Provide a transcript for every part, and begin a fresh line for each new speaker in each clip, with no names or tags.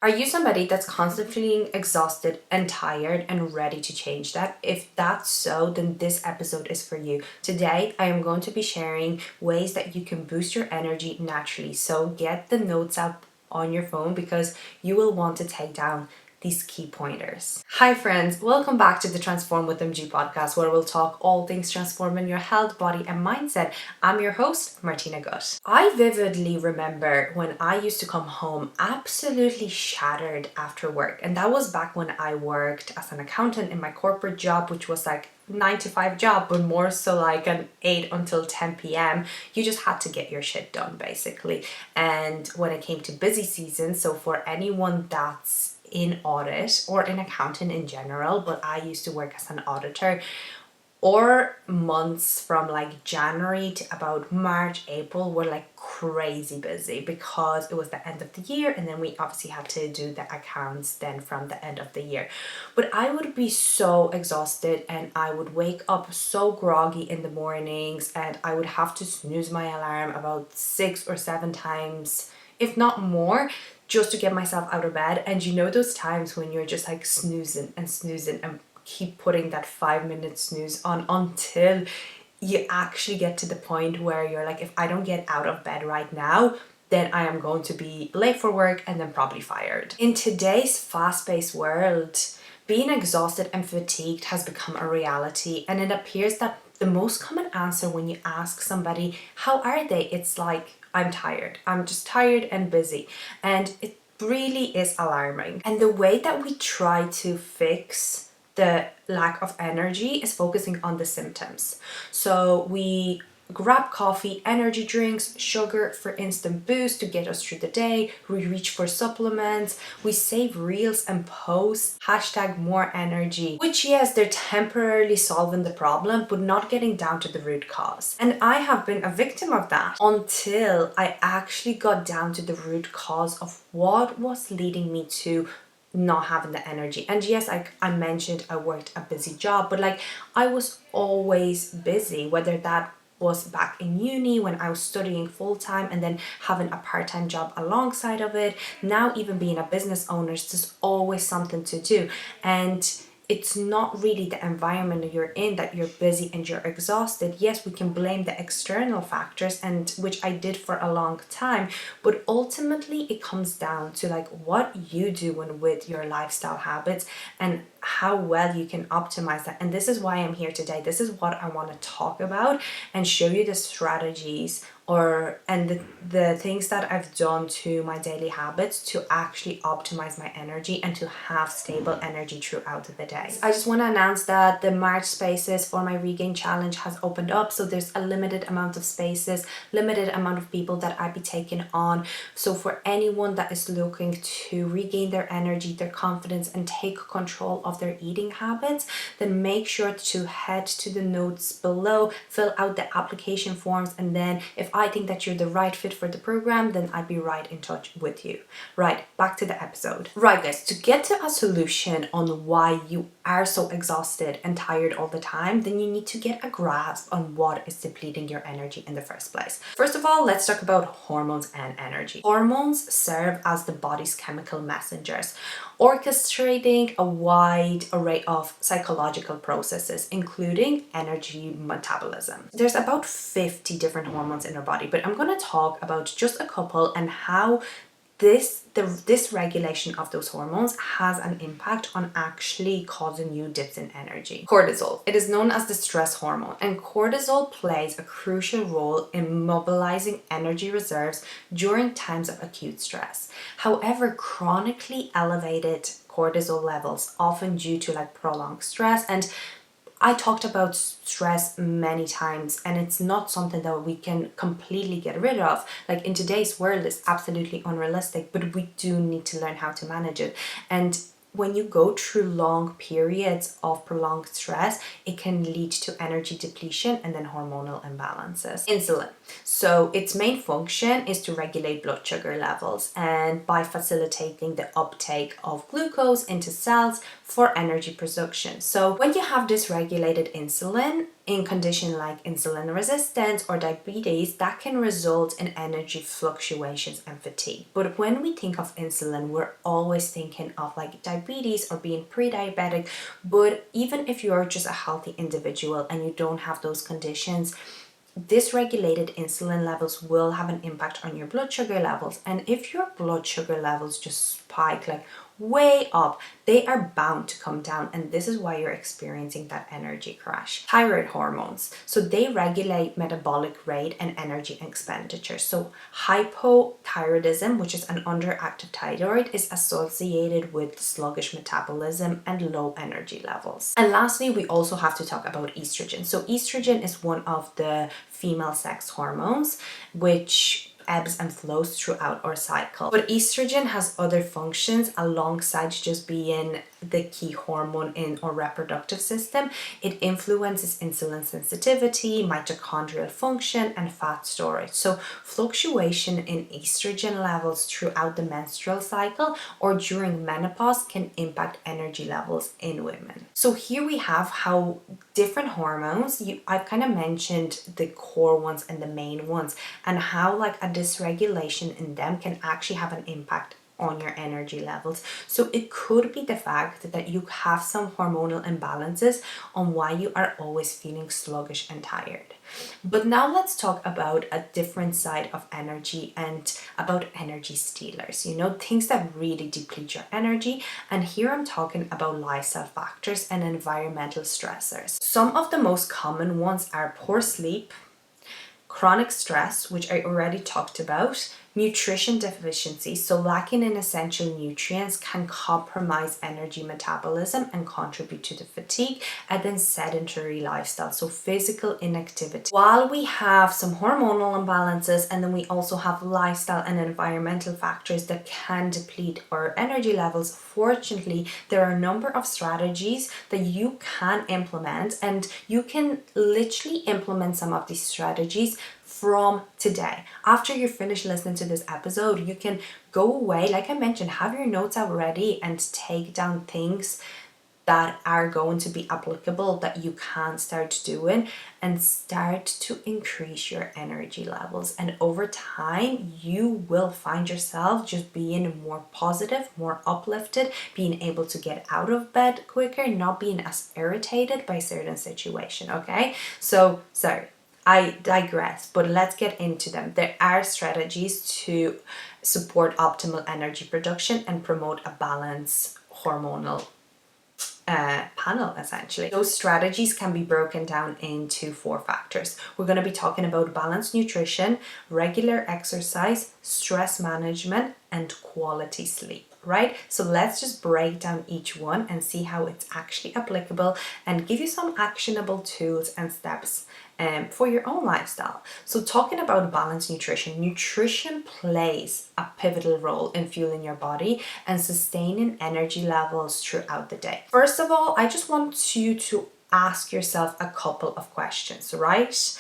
Are you somebody that's constantly feeling exhausted and tired and ready to change that? If that's so, then this episode is for you. Today, I am going to be sharing ways that you can boost your energy naturally. So get the notes up on your phone because you will want to take down these key pointers. Hi friends, welcome back to the Transform with MG podcast where we'll talk all things transforming your health, body and mindset. I'm your host, Martina Gutt. I vividly remember when I used to come home absolutely shattered after work, and that was back when I worked as an accountant in my corporate job, which was like 9 to 5 job, but more so like an 8 until 10 p.m. You just had to get your shit done basically. And when it came to busy season, so for anyone that's in audit or in accounting in general, but I used to work as an auditor, or months from like January to about March, April were like crazy busy because it was the end of the year, and then we obviously had to do the accounts then from the end of the year. But I would be so exhausted and I would wake up so groggy in the mornings, and I would have to snooze my alarm about 6 or 7 times, if not more, just to get myself out of bed. And you know those times when you're just like snoozing and keep putting that 5 minute snooze on until you actually get to the point where you're like, if I don't get out of bed right now, then I am going to be late for work and then probably fired. In today's fast-paced world, being exhausted and fatigued has become a reality, and it appears that the most common answer when you ask somebody, how are they? It's like, I'm tired. I'm just tired and busy. And it really is alarming. And the way that we try to fix the lack of energy is focusing on the symptoms. So we grab coffee, energy drinks, sugar for instant boost to get us through the day. We reach for supplements. We save reels and posts. Hashtag more energy. Which, yes, they're temporarily solving the problem, but not getting down to the root cause. And I have been a victim of that until I actually got down to the root cause of what was leading me to not having the energy. And yes, I mentioned I worked a busy job, but like I was always busy, whether that was back in uni when I was studying full-time and then having a part-time job alongside of it. Now even being a business owner, there's always something to do. And it's not really the environment that you're in that you're busy and you're exhausted. Yes, we can blame the external factors, and which I did for a long time, but ultimately it comes down to like what you doing with your lifestyle habits and how well you can optimize that. And this is why I'm here today. This is what I want to talk about and show you the strategies and the things that I've done to my daily habits to actually optimize my energy and to have stable energy throughout the day. I just want to announce that the March spaces for my Regain Challenge has opened up. So there's a limited amount of spaces, limited amount of people that I'll be taking on. So for anyone that is looking to regain their energy, their confidence, and take control of their eating habits, then make sure to head to the notes below, fill out the application forms, and then if I think that you're the right fit for the program, then I'd be right in touch with you. Right, back to the episode. Right guys, to get to a solution on why you are so exhausted and tired all the time, then you need to get a grasp on what is depleting your energy in the first place. First of all, let's talk about hormones and energy. Hormones serve as the body's chemical messengers, orchestrating a wide array of psychological processes, including energy metabolism. There's about 50 different hormones in our body, but I'm going to talk about just a couple and how this regulation of those hormones has an impact on actually causing you dips in energy. Cortisol. It is known as the stress hormone, and cortisol plays a crucial role in mobilizing energy reserves during times of acute stress. However, chronically elevated cortisol levels, often due to like prolonged stress, and I talked about stress many times, and it's not something that we can completely get rid of. Like in today's world, it's absolutely unrealistic, but we do need to learn how to manage it. And when you go through long periods of prolonged stress, it can lead to energy depletion and then hormonal imbalances. Insulin. So its main function is to regulate blood sugar levels, and by facilitating the uptake of glucose into cells for energy production. So when you have dysregulated insulin, in condition like insulin resistance or diabetes, that can result in energy fluctuations and fatigue. But when we think of insulin, we're always thinking of like diabetes or being pre-diabetic. But even if you're just a healthy individual and you don't have those conditions, dysregulated insulin levels will have an impact on your blood sugar levels. And if your blood sugar levels just spike like way up, they are bound to come down, and this is why you're experiencing that energy crash. Thyroid hormones, so they regulate metabolic rate and energy expenditure. So hypothyroidism, which is an underactive thyroid, is associated with sluggish metabolism and low energy levels. And lastly, we also have to talk about estrogen. So estrogen is one of the female sex hormones which ebbs and flows throughout our cycle. But estrogen has other functions alongside just being the key hormone in our reproductive system. It influences insulin sensitivity, mitochondrial function, and fat storage. So fluctuation in estrogen levels throughout the menstrual cycle or during menopause can impact energy levels in women. So here we have how different hormones, I've kind of mentioned the core ones and the main ones, and how like a dysregulation in them can actually have an impact on your energy levels. So it could be the fact that you have some hormonal imbalances on why you are always feeling sluggish and tired. But now let's talk about a different side of energy and about energy stealers, things that really deplete your energy. And here I'm talking about lifestyle factors and environmental stressors. Some of the most common ones are poor sleep, chronic stress, which I already talked about, nutrition deficiency, so lacking in essential nutrients can compromise energy metabolism and contribute to the fatigue, and then sedentary lifestyle, so physical inactivity. While we have some hormonal imbalances, and then we also have lifestyle and environmental factors that can deplete our energy levels, fortunately, there are a number of strategies that you can implement, and you can literally implement some of these strategies from today. After you finish listening to this episode, you can go away, like I mentioned, have your notes out ready and take down things that are going to be applicable that you can start doing and start to increase your energy levels. And over time, you will find yourself just being more positive, more uplifted, being able to get out of bed quicker, not being as irritated by certain situation, okay? So, sorry. I digress, but let's get into them. There are strategies to support optimal energy production and promote a balanced hormonal panel, essentially. Those strategies can be broken down into 4 factors. We're going to be talking about balanced nutrition, regular exercise, stress management, and quality sleep. Right? So let's just break down each one and see how it's actually applicable and give you some actionable tools and steps for your own lifestyle. So talking about balanced nutrition plays a pivotal role in fueling your body and sustaining energy levels throughout the day. First of all, I just want you to ask yourself a couple of questions, right?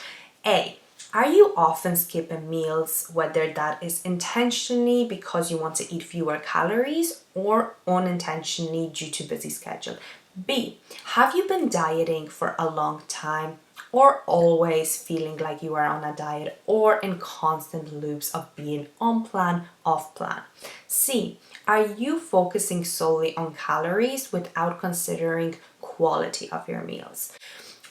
Are you often skipping meals, whether that is intentionally because you want to eat fewer calories or unintentionally due to busy schedule? B, have you been dieting for a long time or always feeling like you are on a diet or in constant loops of being on plan, off plan? C, are you focusing solely on calories without considering quality of your meals?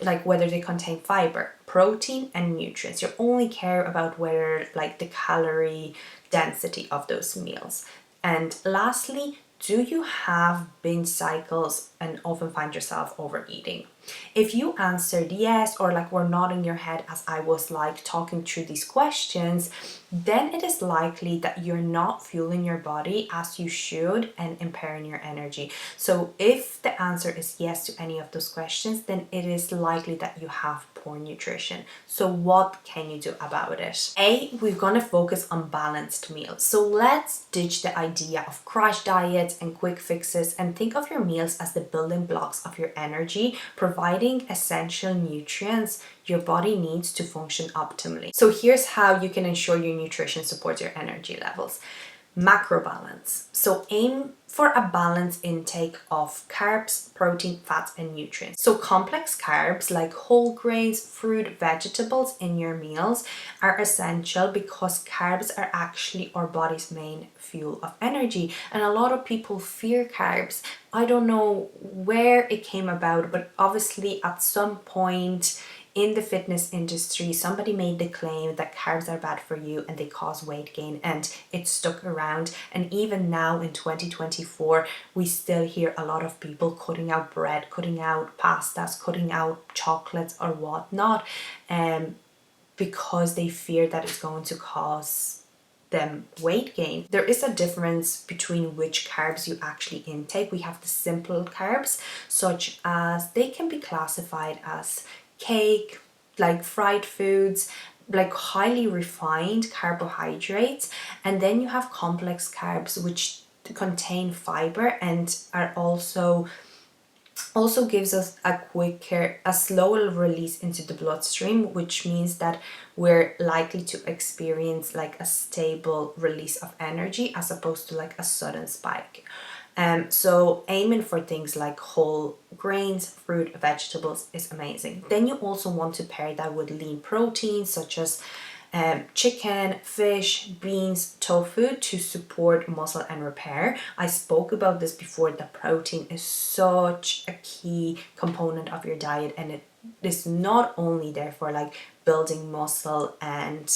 Like whether they contain fiber, protein, and nutrients. You only care about whether like the calorie density of those meals. And lastly, do you have binge cycles and often find yourself overeating? If you answered yes, or like were nodding your head as I was like talking through these questions, then it is likely that you're not fueling your body as you should and impairing your energy. So if the answer is yes to any of those questions, then it is likely that you have poor nutrition. So what can you do about it? We're gonna focus on balanced meals. So let's ditch the idea of crash diets and quick fixes and think of your meals as the building blocks of your energy, providing essential nutrients your body needs to function optimally. So here's how you can ensure your nutrition supports your energy levels. Macro balance. So aim for a balanced intake of carbs, protein, fats, and nutrients. So complex carbs like whole grains, fruit, vegetables in your meals are essential because carbs are actually our body's main fuel of energy. And a lot of people fear carbs. I don't know where it came about, but obviously at some point in the fitness industry, somebody made the claim that carbs are bad for you and they cause weight gain, and it stuck around. And even now in 2024, we still hear a lot of people cutting out bread, cutting out pastas, cutting out chocolates or whatnot, because they fear that it's going to cause them weight gain. There is a difference between which carbs you actually intake. We have the simple carbs, such as they can be classified as cake, like fried foods, like highly refined carbohydrates. And then you have complex carbs, which contain fiber and are also gives us a slower release into the bloodstream, which means that we're likely to experience like a stable release of energy as opposed to like a sudden spike. So aiming for things like whole grains, fruit, vegetables is amazing. Then you also want to pair that with lean proteins such as chicken, fish, beans, tofu to support muscle and repair. I spoke about this before, that protein is such a key component of your diet, and it is not only there for like building muscle and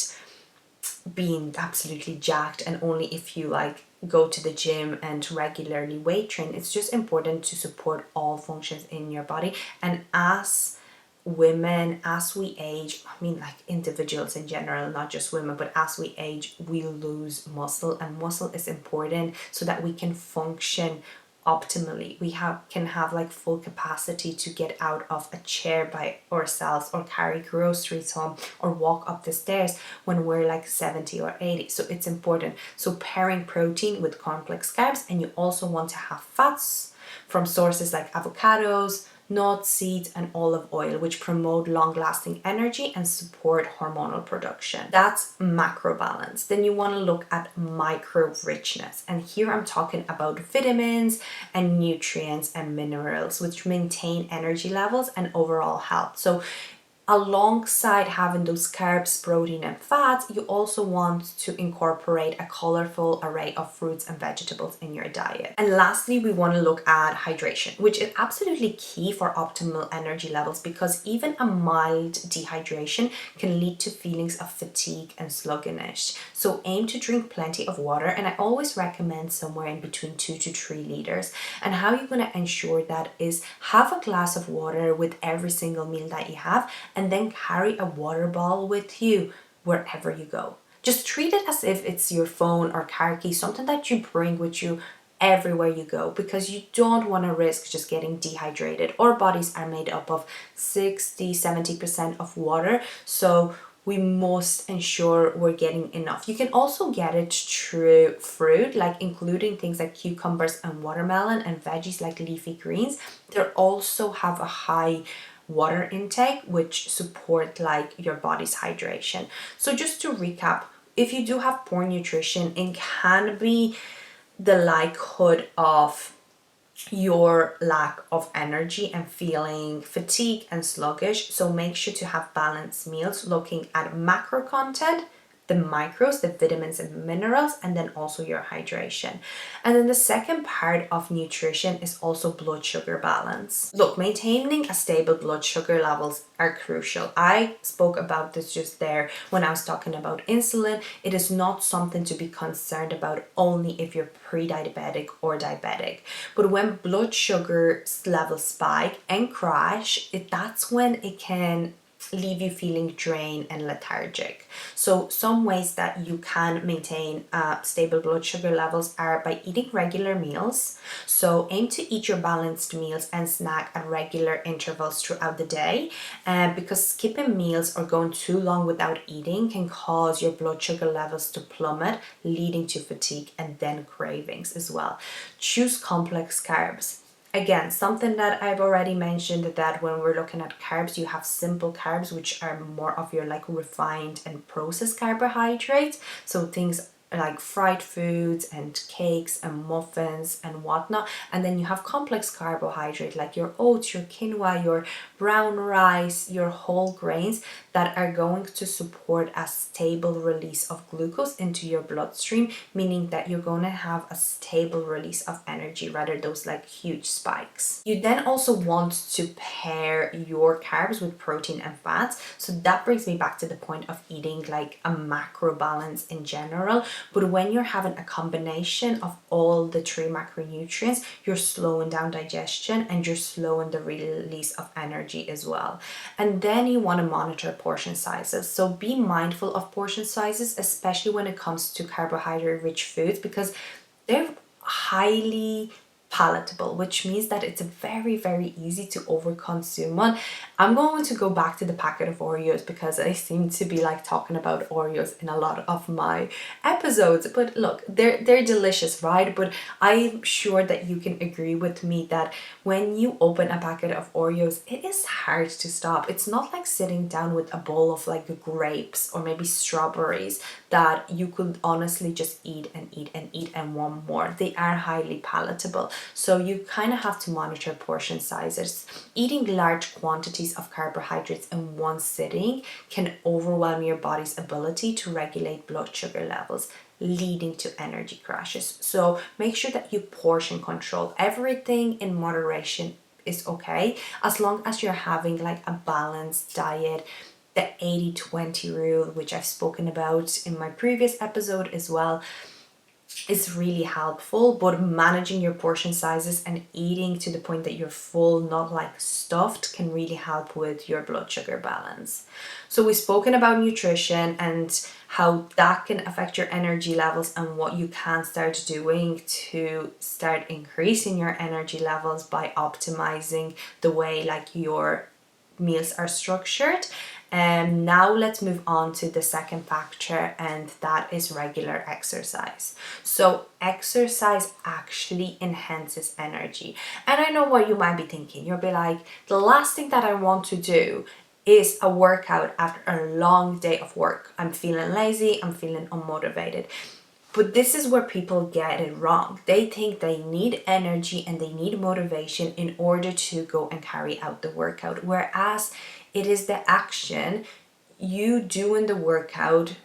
being absolutely jacked and only if you like go to the gym and regularly weight train. It's just important to support all functions in your body. And as women, as we age, I mean like individuals in general, not just women, but as we age, we lose muscle, and muscle is important so that we can function optimally. We can have like full capacity to get out of a chair by ourselves or carry groceries home or walk up the stairs when we're like 70 or 80. So it's important. So pairing protein with complex carbs, and you also want to have fats from sources like avocados, nuts, seeds, and olive oil, which promote long-lasting energy and support hormonal production. That's macro balance. Then you want to look at micro richness. And here I'm talking about vitamins and nutrients and minerals, which maintain energy levels and overall health. So alongside having those carbs, protein, and fats, you also want to incorporate a colorful array of fruits and vegetables in your diet. And lastly, we want to look at hydration, which is absolutely key for optimal energy levels, because even a mild dehydration can lead to feelings of fatigue and sluggishness. So aim to drink plenty of water, and I always recommend somewhere in between 2 to 3 liters. And how you're going to ensure that is have a glass of water with every single meal that you have, and then carry a water bottle with you wherever you go. Just treat it as if it's your phone or car key, something that you bring with you everywhere you go, because you don't want to risk just getting dehydrated. Our bodies are made up of 60-70% of water, so we must ensure we're getting enough. You can also get it through fruit, like including things like cucumbers and watermelon, and veggies like leafy greens. They also have a high water intake, which support like your body's hydration. So just to recap, if you do have poor nutrition, it can be the likelihood of your lack of energy and feeling fatigued and sluggish. So make sure to have balanced meals, looking at macro content, the micros, the vitamins and minerals, and then also your hydration. And then the second part of nutrition is also blood sugar balance. Look, maintaining a stable blood sugar levels are crucial. I spoke about this just there when I was talking about insulin. It is not something to be concerned about only if you're pre-diabetic or diabetic. But when blood sugar levels spike and crash, that's when it can leave you feeling drained and lethargic. So some ways that you can maintain stable blood sugar levels are by eating regular meals. So aim to eat your balanced meals and snack at regular intervals throughout the day, because skipping meals or going too long without eating can cause your blood sugar levels to plummet, leading to fatigue and then cravings as well. Choose complex carbs. Again, something that I've already mentioned, that when we're looking at carbs, you have simple carbs, which are more of your like refined and processed carbohydrates. So things like fried foods and cakes and muffins and whatnot. And then you have complex carbohydrate like your oats, your quinoa, your brown rice, your whole grains that are going to support a stable release of glucose into your bloodstream, meaning that you're going to have a stable release of energy rather than those like huge spikes. You then also want to pair your carbs with protein and fats. So that brings me back to the point of eating like a macro balance in general. But when you're having a combination of all the three macronutrients, you're slowing down digestion and you're slowing the release of energy as well. And then you want to monitor portion sizes. So be mindful of portion sizes, especially when it comes to carbohydrate rich foods, because they're highly palatable, which means that it's very, very easy to overconsume one. I'm going to go back to the packet of Oreos because I seem to be like talking about Oreos in a lot of my episodes. But look, they're delicious, right? But I'm sure that you can agree with me that when you open a packet of Oreos, it is hard to stop. It's not like sitting down with a bowl of like grapes or maybe strawberries that you could honestly just eat and eat and eat and want more. They are highly palatable. So you kind of have to monitor portion sizes. Eating large quantities of carbohydrates in one sitting can overwhelm your body's ability to regulate blood sugar levels, leading to energy crashes. So make sure that you portion control. Everything in moderation is okay as long as you're having like a balanced diet. The 80-20 rule, which I've spoken about in my previous episode as well, is really helpful. But managing your portion sizes and eating to the point that you're full, not like stuffed, can really help with your blood sugar balance. So we've spoken about nutrition and how that can affect your energy levels and what you can start doing to start increasing your energy levels by optimizing the way like your meals are structured. And now let's move on to the second factor, and that is regular exercise. So exercise actually enhances energy. And I know what you might be thinking. You'll be like, the last thing that I want to do is a workout after a long day of work. I'm feeling lazy, I'm feeling unmotivated. But this is where people get it wrong. They think they need energy and they need motivation in order to go and carry out the workout. Whereas it is the action, you doing the workout,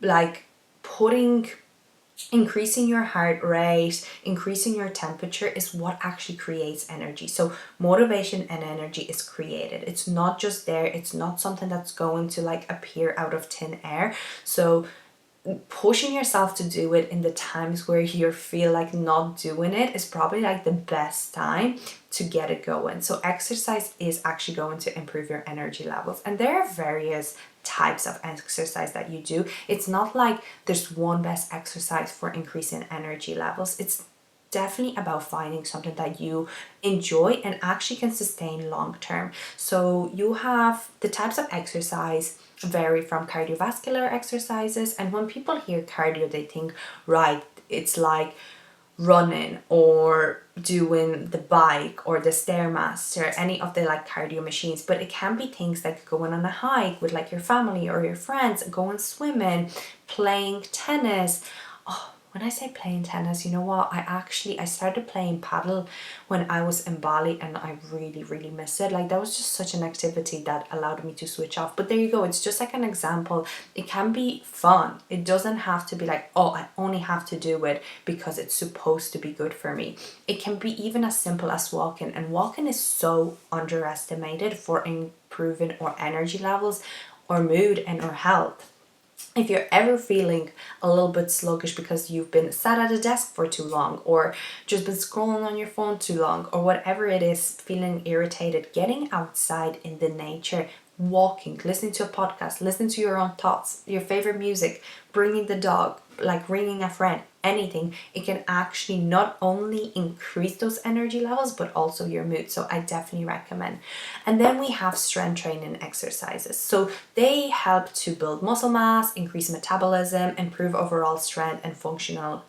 like increasing your heart rate, increasing your temperature is what actually creates energy. So motivation and energy is created. It's not just there. It's not something that's going to like appear out of thin air. So pushing yourself to do it in the times where you feel like not doing it is probably like the best time to get it going. So exercise is actually going to improve your energy levels, and there are various types of exercise that you do. It's not like there's one best exercise for increasing energy levels. It's definitely about finding something that you enjoy and actually can sustain long term. So you have the types of exercise vary from cardiovascular exercises, and when people hear cardio they think, right, it's like running or doing the bike or the stairmaster, any of the like cardio machines. But it can be things like going on a hike with like your family or your friends, going swimming, playing tennis. Oh, when I say playing tennis, you know what? I started playing paddle when I was in Bali, and I really, really miss it. Like that was just such an activity that allowed me to switch off. But there you go. It's just like an example. It can be fun. It doesn't have to be like, oh, I only have to do it because it's supposed to be good for me. It can be even as simple as walking, and walking is so underestimated for improving our energy levels, our mood, and our health. If you're ever feeling a little bit sluggish because you've been sat at a desk for too long, or just been scrolling on your phone too long, or whatever it is, feeling irritated, getting outside in the nature, walking, listening to a podcast, listening to your own thoughts, your favorite music, bringing the dog, like ringing a friend, anything, it can actually not only increase those energy levels, but also your mood. So I definitely recommend. And then we have strength training exercises. So they help to build muscle mass, increase metabolism, improve overall strength and functional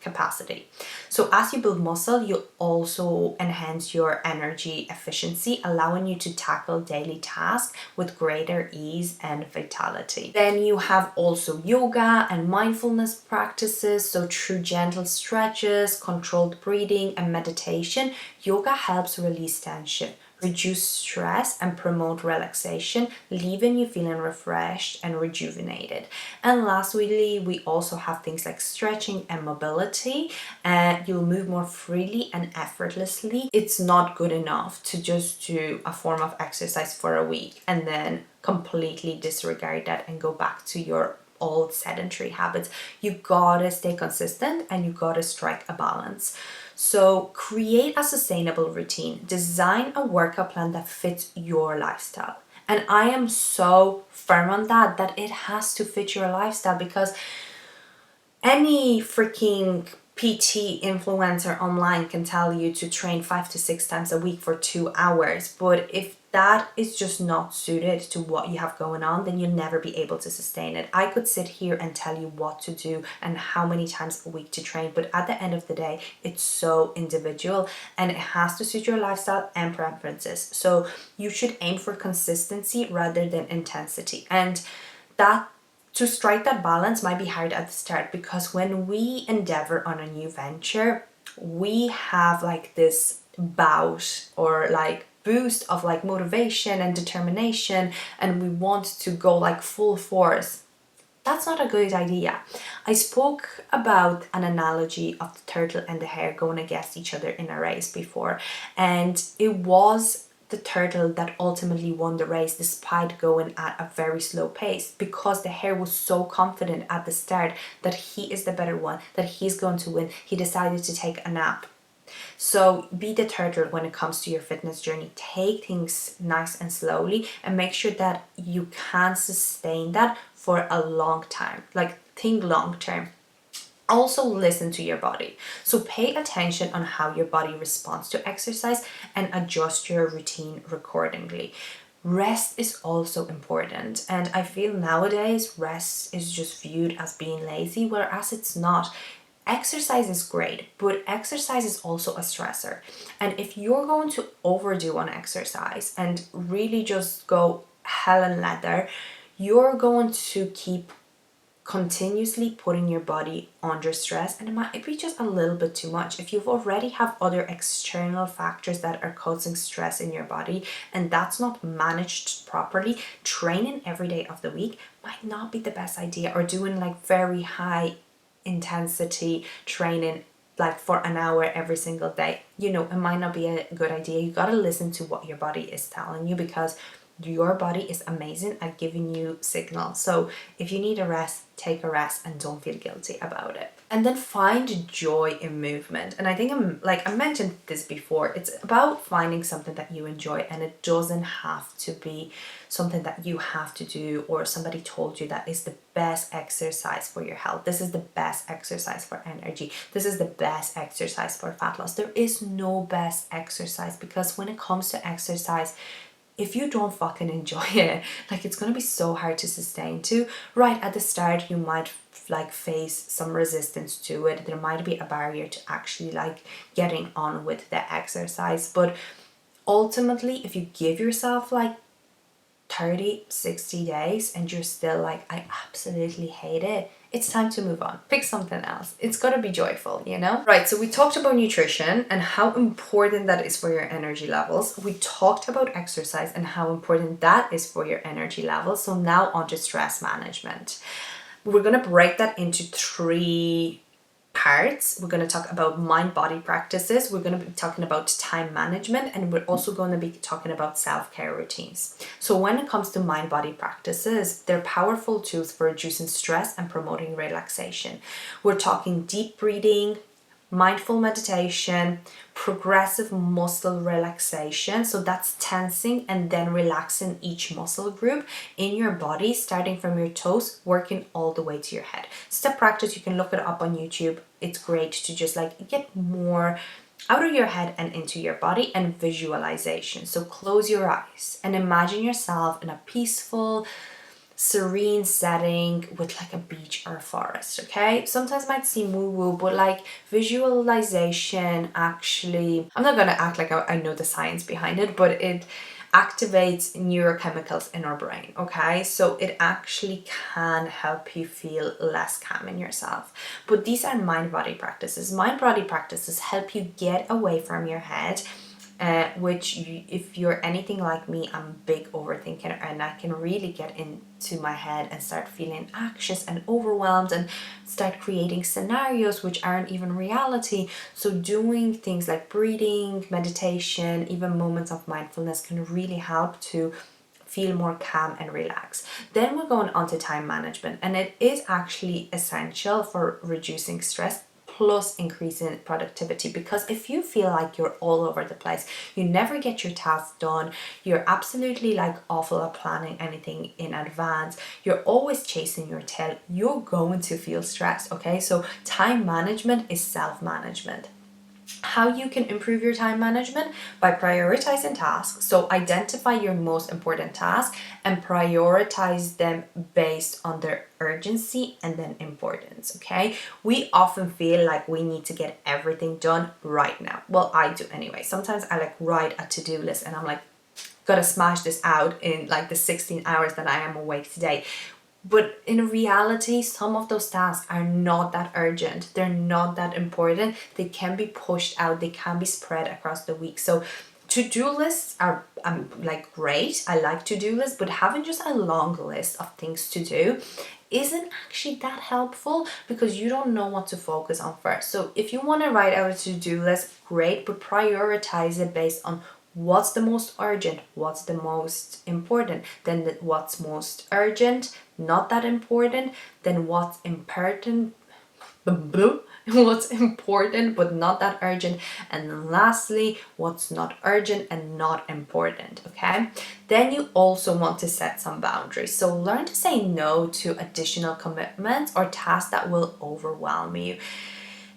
capacity. So as you build muscle, you also enhance your energy efficiency, allowing you to tackle daily tasks with greater ease and vitality. Then you have also yoga and mindfulness practices. So through gentle stretches, controlled breathing, and meditation, yoga helps release tension, reduce stress, and promote relaxation, leaving you feeling refreshed and rejuvenated. And lastly, we also have things like stretching and mobility. You'll move more freely and effortlessly. It's not good enough to just do a form of exercise for a week and then completely disregard that and go back to your old sedentary habits. You gotta stay consistent and you gotta strike a balance. So create a sustainable routine, design a workout plan that fits your lifestyle. And I am so firm on that it has to fit your lifestyle, because any freaking PT influencer online can tell you to train 5 to 6 times a week for 2 hours. But if that is just not suited to what you have going on, then you'll never be able to sustain it. I could sit here and tell you what to do and how many times a week to train, but at the end of the day, it's so individual and it has to suit your lifestyle and preferences. So you should aim for consistency rather than intensity. And that to strike that balance might be hard at the start, because when we endeavor on a new venture, we have like this bout or like boost of like motivation and determination, and we want to go like full force. That's not a good idea. I spoke about an analogy of the turtle and the hare going against each other in a race before, and it was the turtle that ultimately won the race despite going at a very slow pace, because the hare was so confident at the start that he is the better one, that he's going to win. He decided to take a nap. So be the turtle when it comes to your fitness journey. Take things nice and slowly and make sure that you can sustain that for a long time. Like, think long term. Also listen to your body. So pay attention on how your body responds to exercise and adjust your routine accordingly. Rest is also important, and I feel nowadays rest is just viewed as being lazy, whereas it's not. Exercise is great, but exercise is also a stressor. And if you're going to overdo on exercise and really just go hell and leather, you're going to keep continuously putting your body under stress, and it might be just a little bit too much. If you've already have other external factors that are causing stress in your body and that's not managed properly, training every day of the week might not be the best idea, or doing like very high intensity training like for an hour every single day. It might not be a good idea. You got to listen to what your body is telling you, because your body is amazing at giving you signals. So if you need a rest, take a rest and don't feel guilty about it. And then find joy in movement. And I think I mentioned this before, it's about finding something that you enjoy, and it doesn't have to be something that you have to do or somebody told you that is the best exercise for your health. This is the best exercise for energy. This is the best exercise for fat loss. There is no best exercise, because when it comes to exercise, if you don't fucking enjoy it, like, it's going to be so hard to sustain to. Right at the start, you might like face some resistance to it. There might be a barrier to actually like getting on with the exercise. But ultimately, if you give yourself like 30-60 days and you're still like, I absolutely hate it, it's time to move on. Pick something else. It's got to be joyful, Right, so we talked about nutrition and how important that is for your energy levels. We talked about exercise and how important that is for your energy levels. So now on to stress management. We're going to break that into 3 parts. We're going to talk about mind-body practices, we're going to be talking about time management, and we're also going to be talking about self-care routines. So when it comes to mind-body practices, they're powerful tools for reducing stress and promoting relaxation. We're talking deep breathing, mindful meditation, progressive muscle relaxation. So that's tensing and then relaxing each muscle group in your body, starting from your toes, working all the way to your head. Step practice, you can look it up on YouTube. It's great to just like get more out of your head and into your body. And visualization. So close your eyes and imagine yourself in a peaceful, serene setting with like a beach or a forest. Okay, sometimes might seem woo woo, but like visualization actually, I'm not gonna act like I know the science behind it, but it activates neurochemicals in our brain. Okay, so it actually can help you feel less calm in yourself. But these are mind body practices. Mind body practices help you get away from your head, which if you're anything like me, I'm a big overthinker and I can really get into my head and start feeling anxious and overwhelmed and start creating scenarios which aren't even reality. So doing things like breathing, meditation, even moments of mindfulness can really help to feel more calm and relaxed. Then we're going on to time management, and it is actually essential for reducing stress plus increasing productivity, because if you feel like you're all over the place, you never get your tasks done, you're absolutely like awful at planning anything in advance, you're always chasing your tail, you're going to feel stressed. Okay, so time management is self-management. How you can improve your time management? By prioritizing tasks. So identify your most important tasks and prioritize them based on their urgency and then importance. Okay, we often feel like we need to get everything done right now. Well, I do anyway. Sometimes I like write a to-do list and I'm like, gotta smash this out in like the 16 hours that I am awake today. But in reality, some of those tasks are not that urgent. They're not that important. They can be pushed out. They can be spread across the week. So to-do lists are like great. I like to-do lists, but having just a long list of things to do isn't actually that helpful because you don't know what to focus on first. So if you want to write out a to-do list, great, but prioritize it based on what's the most urgent, what's the most important, then what's most urgent, not that important, then what's important, what's important but not that urgent, and then lastly what's not urgent and not important. Okay, then you also want to set some boundaries. So learn to say no to additional commitments or tasks that will overwhelm you.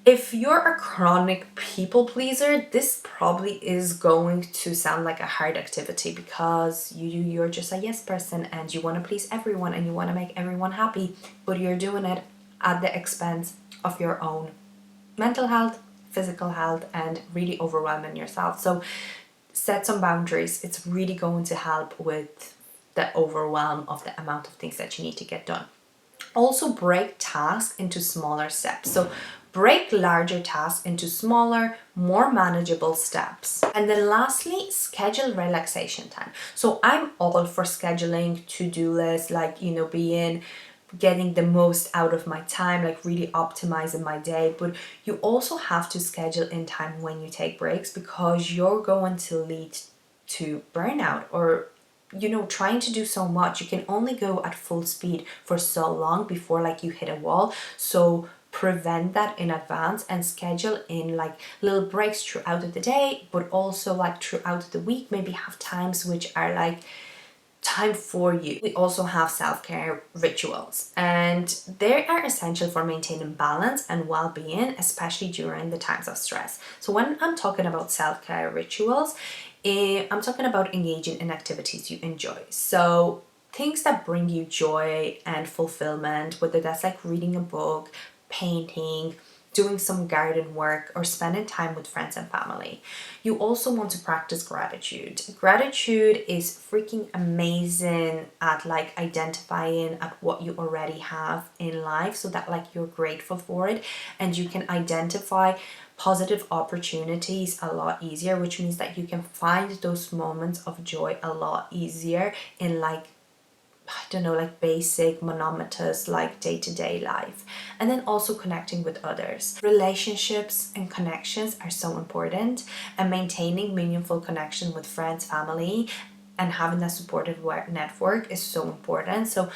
If you're a chronic people pleaser, this probably is going to sound like a hard activity because you're just a yes person and you want to please everyone and you want to make everyone happy, but you're doing it at the expense of your own mental health, physical health, and really overwhelming yourself. So set some boundaries. It's really going to help with the overwhelm of the amount of things that you need to get done. Also break tasks into smaller steps. So break larger tasks into smaller, more manageable steps. And then lastly, schedule relaxation time. So I'm all for scheduling to-do lists, like, getting the most out of my time, like really optimizing my day. But you also have to schedule in time when you take breaks, because you're going to lead to burnout or trying to do so much. You can only go at full speed for so long before like you hit a wall. So prevent that in advance and schedule in like little breaks throughout the day, but also like throughout the week. Maybe have times which are like time for you. We also have self-care rituals, and they are essential for maintaining balance and well-being, especially during the times of stress. So when I'm talking about self-care rituals, I'm talking about engaging in activities you enjoy. So things that bring you joy and fulfillment, whether that's like reading a book, painting, doing some garden work, or spending time with friends and family. You also want to practice gratitude. Gratitude is freaking amazing at like identifying at what you already have in life, so that like you're grateful for it and you can identify positive opportunities a lot easier, which means that you can find those moments of joy a lot easier in like, I don't know, like basic monotonous like day-to-day life. And then also connecting with others. Relationships and connections are so important, and maintaining meaningful connection with friends, family, and having that supportive network is so important. So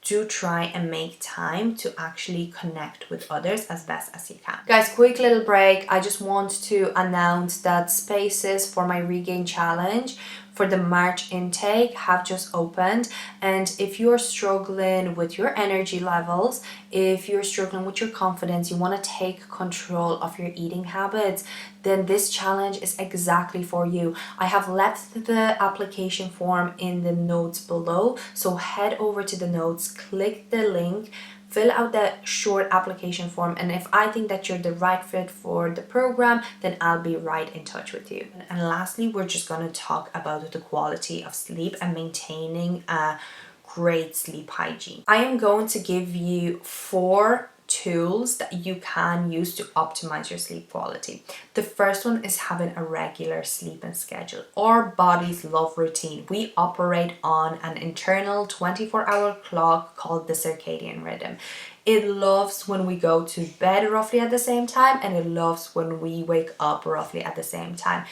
do try and make time to actually connect with others as best as you can. Guys, quick little break. I just want to announce that spaces for my Regain Challenge for the March intake have just opened, and if you're struggling with your energy levels, if you're struggling with your confidence, you want to take control of your eating habits, then this challenge is exactly for you. I have left the application form in the notes below, so head over to the notes, click the link, fill out that short application form, and if I think that you're the right fit for the program, then I'll be right in touch with you. And lastly, we're just going to talk about the quality of sleep and maintaining a great sleep hygiene. I am going to give you 4 tools that you can use to optimize your sleep quality. The first one is having a regular sleeping schedule. Our bodies love routine. We operate on an internal 24-hour clock called the circadian rhythm. It loves when we go to bed roughly at the same time, and it loves when we wake up roughly at the same time.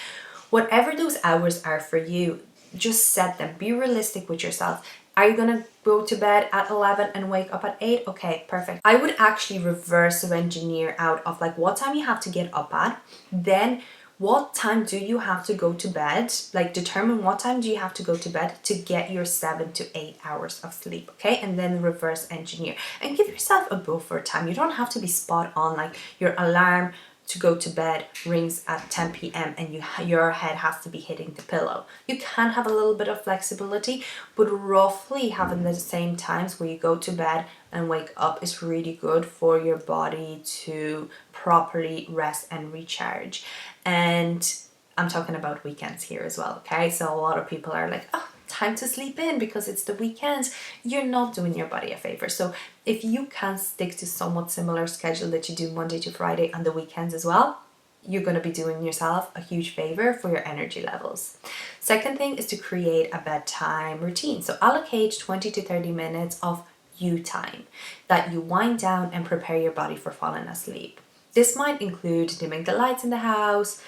Whatever those hours are for you, just set them. Be realistic with yourself. Are you gonna go to bed at 11 and wake up at 8? Okay, perfect. I would actually reverse engineer out of like what time you have to get up at, then what time do you have to go to bed, like determine what time do you have to go to bed to get your 7 to 8 hours of sleep, okay? And then reverse engineer and give yourself a buffer time. You don't have to be spot on, like your alarm to go to bed rings at 10 p.m. and your head has to be hitting the pillow. You can have a little bit of flexibility, but roughly having the same times where you go to bed and wake up is really good for your body to properly rest and recharge. And I'm talking about weekends here as well, okay? So a lot of people are like, oh, time to sleep in because it's the weekends. You're not doing your body a favor. So if you can stick to somewhat similar schedule that you do Monday to Friday and the weekends as well, you're going to be doing yourself a huge favor for your energy levels. Second thing is to create a bedtime routine. So allocate 20 to 30 minutes of you time that you wind down and prepare your body for falling asleep. This might include dimming the lights in the house,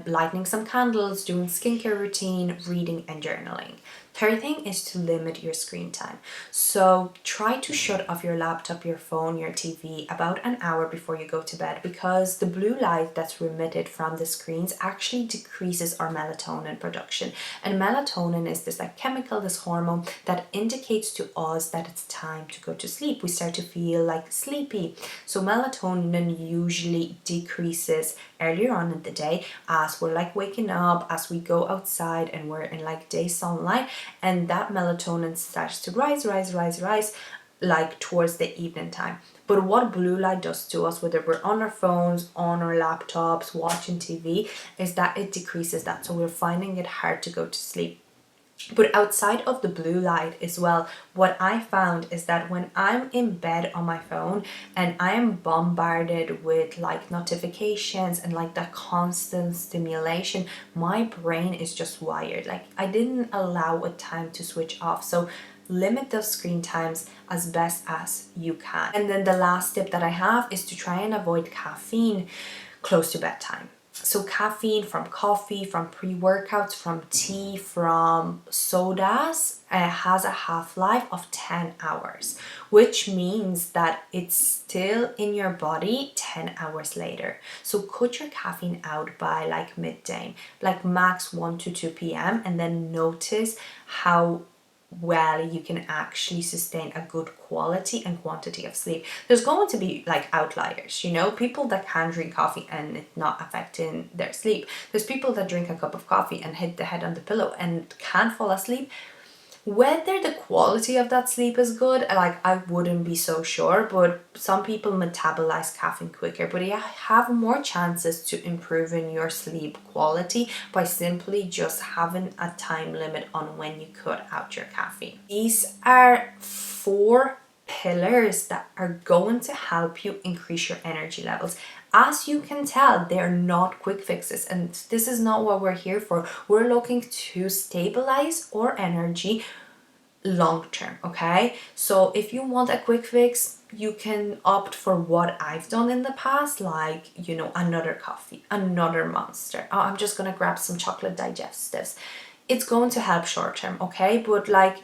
lighting some candles, doing skincare routine, reading and journaling. Third thing is to limit your screen time. So try to shut off your laptop, your phone, your TV about an hour before you go to bed, because the blue light that's emitted from the screens actually decreases our melatonin production. And melatonin is this like chemical, this hormone that indicates to us that it's time to go to sleep. We start to feel like sleepy. So melatonin usually decreases earlier on in the day as we're like waking up, as we go outside and we're in like day sunlight, and that melatonin starts to rise like towards the evening time. But what blue light does to us, whether we're on our phones, on our laptops, watching TV, is that it decreases that, so we're finding it hard to go to sleep. But outside of the blue light as well, what I found is that when I'm in bed on my phone and I am bombarded with like notifications and like that constant stimulation, my brain is just wired. Like I didn't allow a time to switch off. So limit those screen times as best as you can. And then the last tip that I have is to try and avoid caffeine close to bedtime. So caffeine from coffee, from pre-workouts, from tea, from sodas has a half-life of 10 hours, which means that it's still in your body 10 hours later. So cut your caffeine out by like midday, like max 1 to 2 p.m. and then notice how well you can actually sustain a good quality and quantity of sleep. There's going to be like outliers, you know, people that can drink coffee and it's not affecting their sleep. There's people that drink a cup of coffee and hit the head on the pillow and can't fall asleep. Whether the quality of that sleep is good, like I wouldn't be so sure, but some people metabolize caffeine quicker, but you have more chances to improving your sleep quality by simply just having a time limit on when you cut out your caffeine. These are 4 pillars that are going to help you increase your energy levels. As you can tell, they're not quick fixes, and this is not what we're here for. We're looking to stabilize our energy long term, okay? So if you want a quick fix, you can opt for what I've done in the past, like, you know, another coffee, another Monster. Oh, I'm just gonna grab some chocolate digestives. It's going to help short term, okay? But like,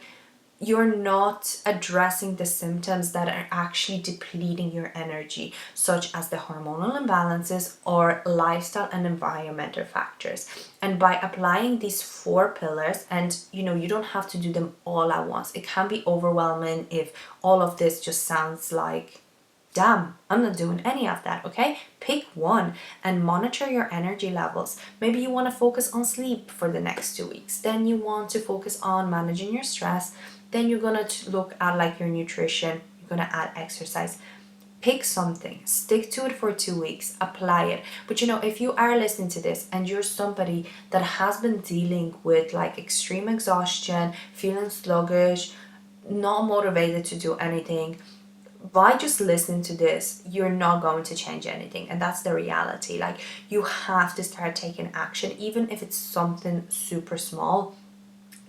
you're not addressing the symptoms that are actually depleting your energy, such as the hormonal imbalances or lifestyle and environmental factors. And by applying these 4 pillars, and you don't have to do them all at once. It can be overwhelming if all of this just sounds like, damn, I'm not doing any of that, okay? Pick one and monitor your energy levels. Maybe you want to focus on sleep for the next 2 weeks. Then you want to focus on managing your stress. Then you're gonna look at like your nutrition. You're gonna add exercise. Pick something, stick to it for 2 weeks, apply it. But if you are listening to this and you're somebody that has been dealing with like extreme exhaustion, feeling sluggish, not motivated to do anything, by just listening to this, you're not going to change anything. And that's the reality. Like, you have to start taking action, even if it's something super small.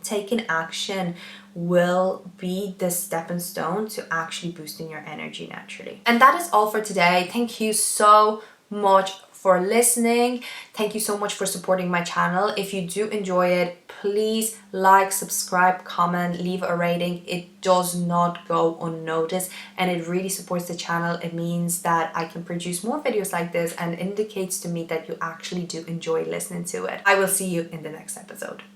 Taking action will be the stepping stone to actually boosting your energy naturally. And that is all for today. Thank you so much for listening. Thank you so much for supporting my channel. If you do enjoy it, please like, subscribe, comment, leave a rating. It does not go unnoticed and it really supports the channel. It means that I can produce more videos like this and indicates to me that you actually do enjoy listening to it. I will see you in the next episode.